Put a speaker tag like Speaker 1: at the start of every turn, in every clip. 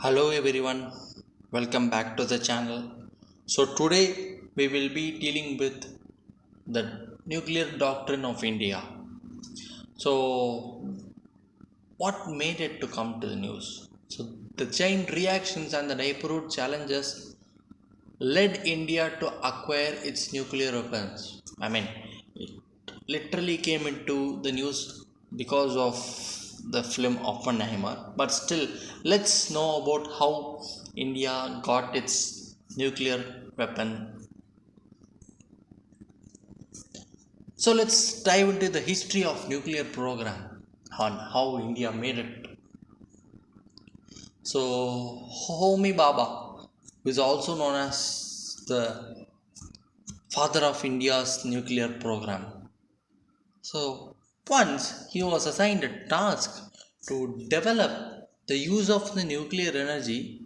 Speaker 1: Hello everyone, welcome back to the channel. So today we will be dealing with the nuclear doctrine of India. So what made it to come to the news? So the chain reactions and the neighborhood challenges led India to acquire its nuclear weapons. It literally came into the news because of the film Oppenheimer. But still, let's know about how India got its nuclear weapon. So let's dive into the history of nuclear program on how India made it. So Homi Baba, who is also known as the father of India's nuclear program. So once he was assigned a task to develop the use of the nuclear energy,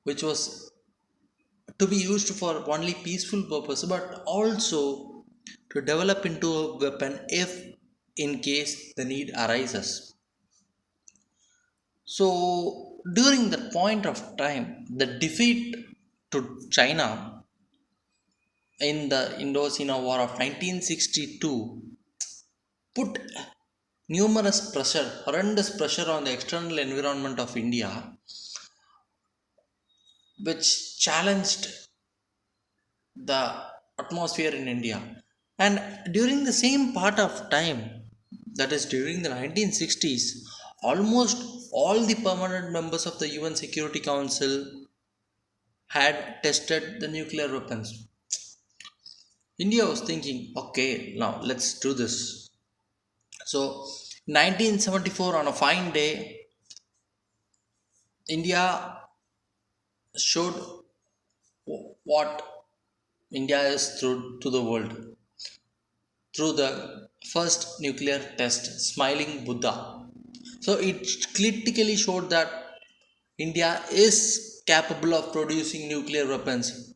Speaker 1: which was to be used for only peaceful purpose, but also to develop into a weapon if in case the need arises. So during that point of time, the defeat to China in the Indo-China War of 1962 put horrendous pressure on the external environment of India, which challenged the atmosphere in India. And during the same part of time, that is during the 1960s, almost all the permanent members of the UN Security Council had tested the nuclear weapons. India was thinking, okay, now let's do this. So, 1974, on a fine day, India showed what India is through to the world through the first nuclear test, Smiling Buddha. So it critically showed that India is capable of producing nuclear weapons,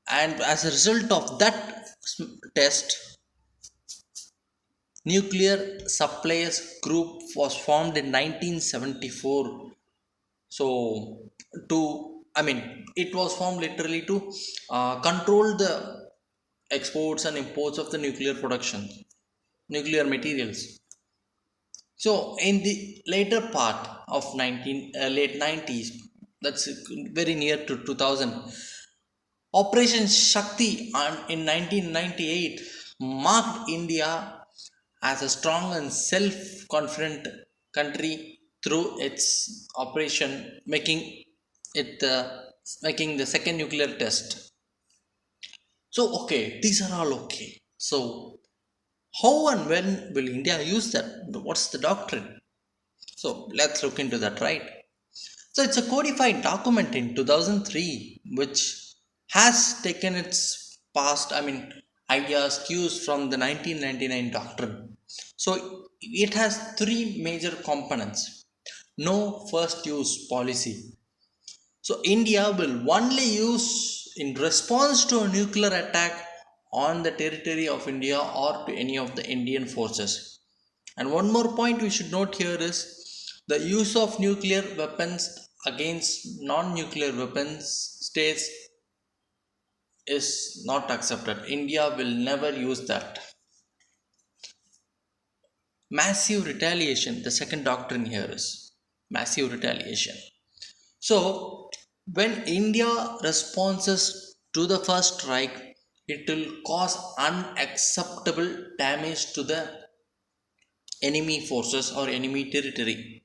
Speaker 1: and as a result of that test, nuclear suppliers group was formed in 1974. So it was formed literally to control the exports and imports of the nuclear production, nuclear materials. So in the later part of late 90s, that's very near to 2000, Operation Shakti in 1998 marked India as a strong and self-confident country through its operation, it making the second nuclear test. So okay, these are all okay. So how and when will India use that? What's the doctrine? So let's look into that, right? So it's a codified document in 2003 which has taken its ideas cues from the 1999 doctrine. So it has three major components. No first use policy. So India will only use in response to a nuclear attack on the territory of India or to any of the Indian forces. And one more point we should note here is the use of nuclear weapons against non-nuclear weapons states is not accepted. India will never use that. Massive retaliation, the second doctrine here is massive retaliation. So, when India responses to the first strike, it will cause unacceptable damage to the enemy forces or enemy territory.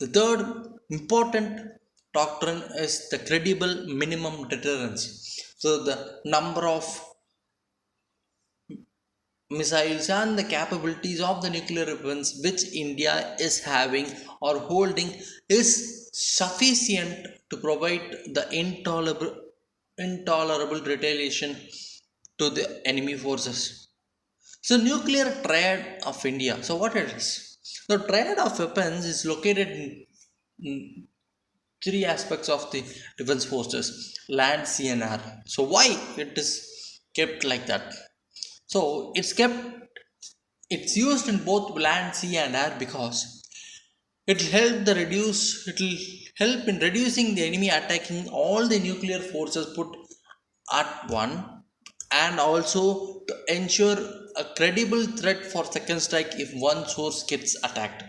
Speaker 1: The third important doctrine is the credible minimum deterrence. So, the number of missiles and the capabilities of the nuclear weapons which India is having or holding is sufficient to provide the intolerable retaliation to the enemy forces. So nuclear triad of India. So what it is? The triad of weapons is located in three aspects of the defense forces: land, sea, and air. So why it is kept like that? So it's used in both land, sea, and air because It will help in reducing the enemy attacking all the nuclear forces put at one, and also to ensure a credible threat for second strike if one source gets attacked.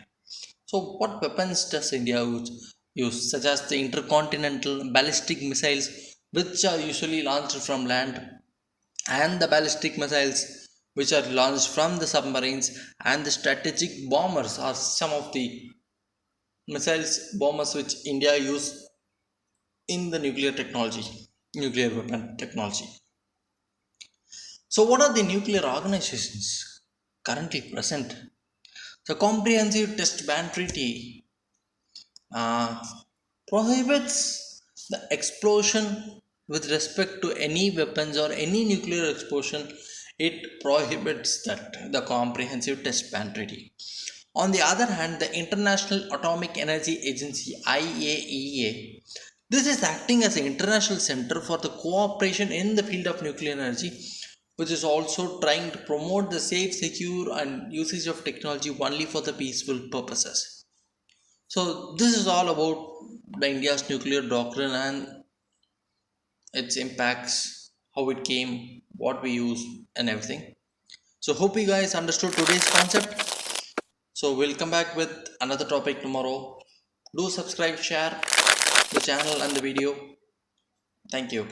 Speaker 1: So what weapons does India use, such as the intercontinental ballistic missiles, which are usually launched from land, and the ballistic missiles which are launched from the submarines, and the strategic bombers are some of the missiles bombers which India use in the nuclear weapon technology. So what are the nuclear organizations currently present? The Comprehensive Test Ban Treaty uh, prohibits the explosion with respect to any weapons or any nuclear explosion. It prohibits that, the Comprehensive Test Ban Treaty. On the other hand, the International Atomic Energy Agency IAEA, this is acting as an international center for the cooperation in the field of nuclear energy, which is also trying to promote the safe, secure, and usage of technology only for the peaceful purposes. So this is all about the India's nuclear doctrine and its impacts, how it came, what we use, and everything. So hope you guys understood today's concept. So we'll come back with another topic tomorrow. Do subscribe, share the channel and the video. Thank you.